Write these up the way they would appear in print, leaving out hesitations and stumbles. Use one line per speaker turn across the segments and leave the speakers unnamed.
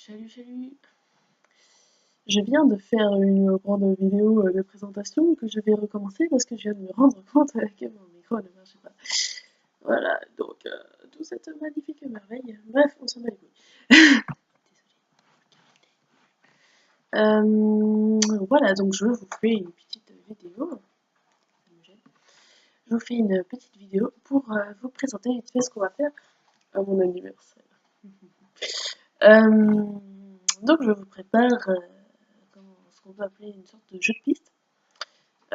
Salut. Je viens de faire une grande vidéo de présentation que je vais recommencer parce que je viens de me rendre compte que mon micro ne marchait pas. Voilà, donc toute cette magnifique merveille. Bref, on s'en bat les couilles. Voilà, donc je vous fais une petite vidéo. Je vous fais une petite vidéo pour vous présenter vite fait ce qu'on va faire à mon anniversaire. Donc je vous prépare ce qu'on peut appeler une sorte de jeu de piste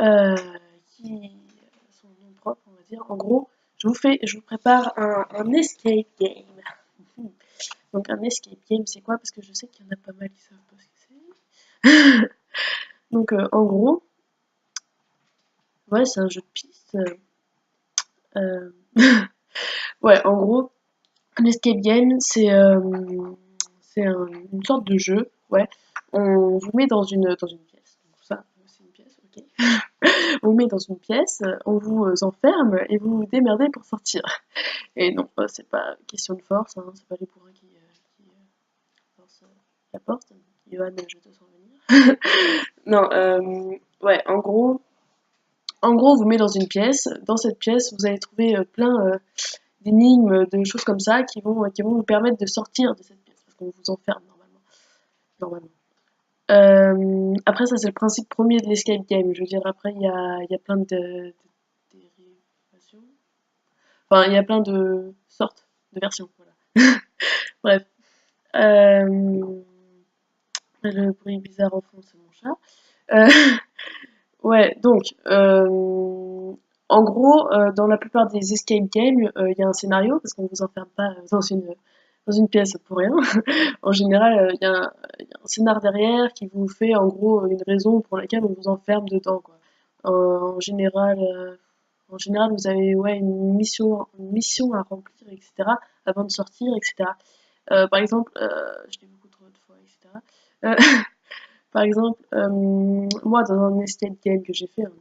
euh, qui son nom propre, on va dire. En gros, je vous prépare un escape game. Donc un escape game, c'est quoi? Parce que je sais qu'il y en a pas mal qui savent pas ce que c'est. Donc en gros, ouais, c'est un jeu de piste. Euh, ouais, en gros, un escape game, une sorte de jeu. Ouais, on vous met dans une pièce. Donc ça, c'est une pièce, ok. On vous met dans une pièce, on vous enferme et vous vous démerdez pour sortir. Et non, c'est pas question de force, hein, c'est pas les bourrins qui forcent la porte. Johan, je te sens venir. Non, ouais, en gros, on vous met dans une pièce. Dans cette pièce, vous allez trouver plein d'énigmes, de choses comme ça qui vont vous permettre de sortir de cette pièce parce qu'on vous enferme normalement. Après, ça c'est le principe premier de l'escape game. Je veux dire, après, il y a plein de dérivations. Enfin, il y a plein de sortes de versions. Voilà. Bref. Le bruit bizarre au fond, c'est mon chat. Ouais, donc, en gros, dans la plupart des escape games, il y a un scénario, parce qu'on vous enferme pas dans une pièce pour rien. En général, il y a un scénar derrière qui vous fait, en gros, une raison pour laquelle on vous enferme dedans, quoi. En général, vous avez ouais, une mission à remplir, etc., avant de sortir, etc. Par exemple, je l'ai beaucoup trop de fois, etc. Euh, Par exemple, moi, dans un escape game que j'ai fait, un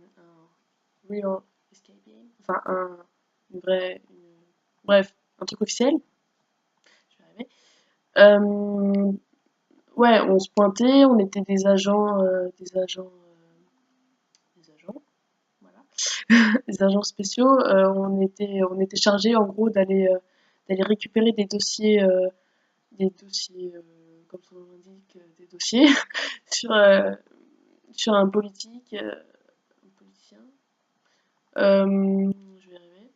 real escape game, enfin, bref, un truc officiel, je vais arriver. Ouais, on se pointait, on était des agents, voilà, des agents spéciaux. On était chargés, en gros, d'aller récupérer des dossiers, comme son nom l'indique, des dossiers sur, sur un politique, un politicien. Je vais y arriver.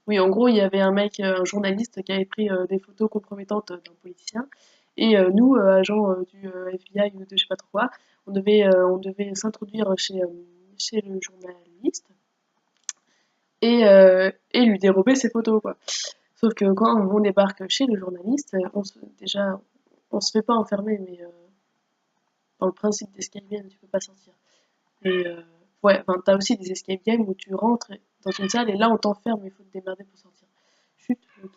Oui, en gros, il y avait un mec, un journaliste qui avait pris des photos compromettantes d'un politicien. Et nous, agents du FBI ou de je sais pas trop quoi, on devait s'introduire chez le journaliste et lui dérober ses photos, quoi. Sauf que quand on débarque chez le journaliste, déjà, on se fait pas enfermer, mais dans le principe d'escape game, tu peux pas sortir. Et ouais, enfin, t'as aussi des escape games où tu rentres dans une salle et là on t'enferme, il faut te démerder pour sortir. Chut, ok.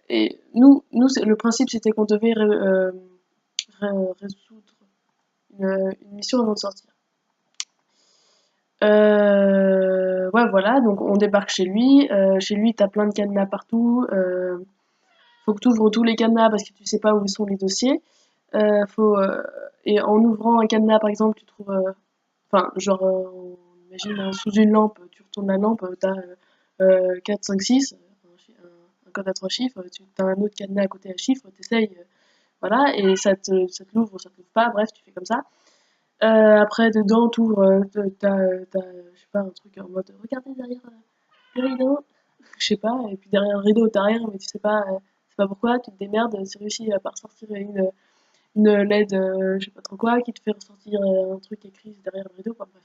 Et le principe c'était qu'on devait résoudre une mission avant de sortir. Ouais, voilà, donc on débarque chez lui. Chez lui, t'as plein de cadenas partout. Faut que tu ouvres tous les cadenas parce que tu sais pas où sont les dossiers. Faut, et en ouvrant un cadenas, par exemple, tu trouves. Enfin, genre, imagine sous une lampe, tu retournes la lampe, t'as 4, 5, 6, un code à 3 chiffres, tu as un autre cadenas à côté à chiffres, t'essayes, voilà, et ça te l'ouvre ou ça te l'ouvre pas, bref, tu fais comme ça. Après, dedans, t'ouvres, je sais pas, un truc en mode, regardez derrière le rideau, je sais pas, et puis derrière le rideau, t'as rien, mais tu sais pas pourquoi, tu te démerdes, c'est réussi à part sortir une LED, je sais pas trop quoi, qui te fait ressortir un truc écrit derrière le rideau, quoi, bref.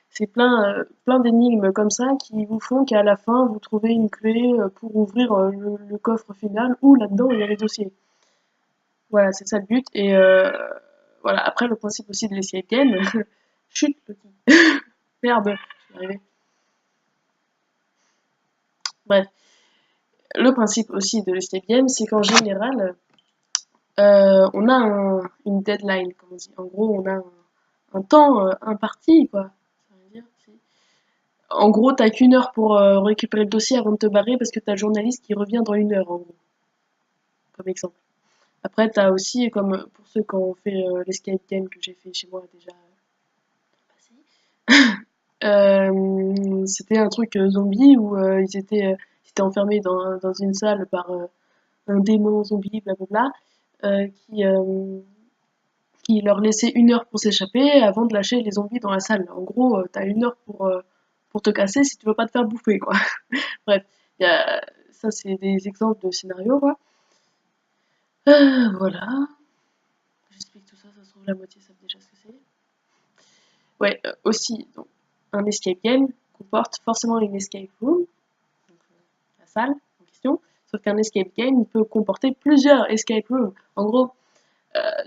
C'est plein d'énigmes comme ça qui vous font qu'à la fin, vous trouvez une clé pour ouvrir le coffre final où là-dedans il y a les dossiers. Voilà, c'est ça le but. Et voilà, après le principe aussi de l'escape game, chut, petit. Merde, je vais y arriver. Bref, le principe aussi de l'escape game, c'est qu'en général, on a une deadline, comme on dit. En gros, on a un temps imparti, quoi. Ça veut dire, en gros, t'as qu'une heure pour récupérer le dossier avant de te barrer parce que t'as le journaliste qui revient dans une heure, en gros. comme exemple. Après, t'as aussi, comme pour ceux qui ont fait l'escape game que j'ai fait chez moi déjà c'était un truc zombie où ils étaient enfermés dans une salle par un démon zombie, blablabla, euh, qui, euh, qui leur laissait 1 heure pour s'échapper avant de lâcher les zombies dans la salle. En gros, t'as 1 heure pour te casser si tu veux pas te faire bouffer, quoi. Bref, ça c'est des exemples de scénarios, quoi. Voilà. J'explique tout ça, ça se trouve la moitié savent déjà ce que c'est. Ouais, aussi, donc, un escape game comporte forcément une escape room, donc la salle en question, sauf qu'un escape game peut comporter plusieurs escape rooms. En gros,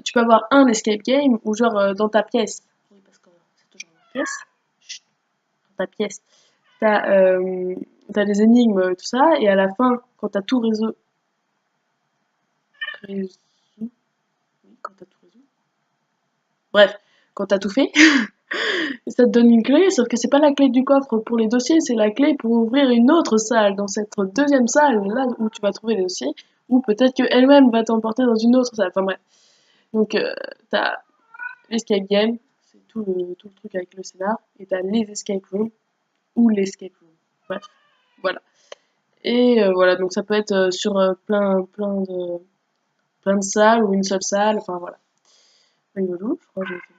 tu peux avoir un escape game où genre dans ta pièce, oui parce que c'est toujours dans ta pièce, chut, dans ta pièce, t'as t'as des énigmes, tout ça, et à la fin, quand t'as tout résolu, oui, quand t'as tout résolu, bref, quand t'as tout fait, ça te donne une clé, sauf que c'est pas la clé du coffre pour les dossiers, c'est la clé pour ouvrir une autre salle, dans cette deuxième salle, là où tu vas trouver les dossiers, ou peut-être qu'elle-même va t'emporter dans une autre salle, enfin bref. Donc t'as l'escape game, c'est tout le truc avec le scénar, et t'as les escape rooms, ou l'escape room, bref, voilà. Et voilà, donc ça peut être sur plein de salles, ou une seule salle, enfin voilà. Rigolo, je crois que j'ai fait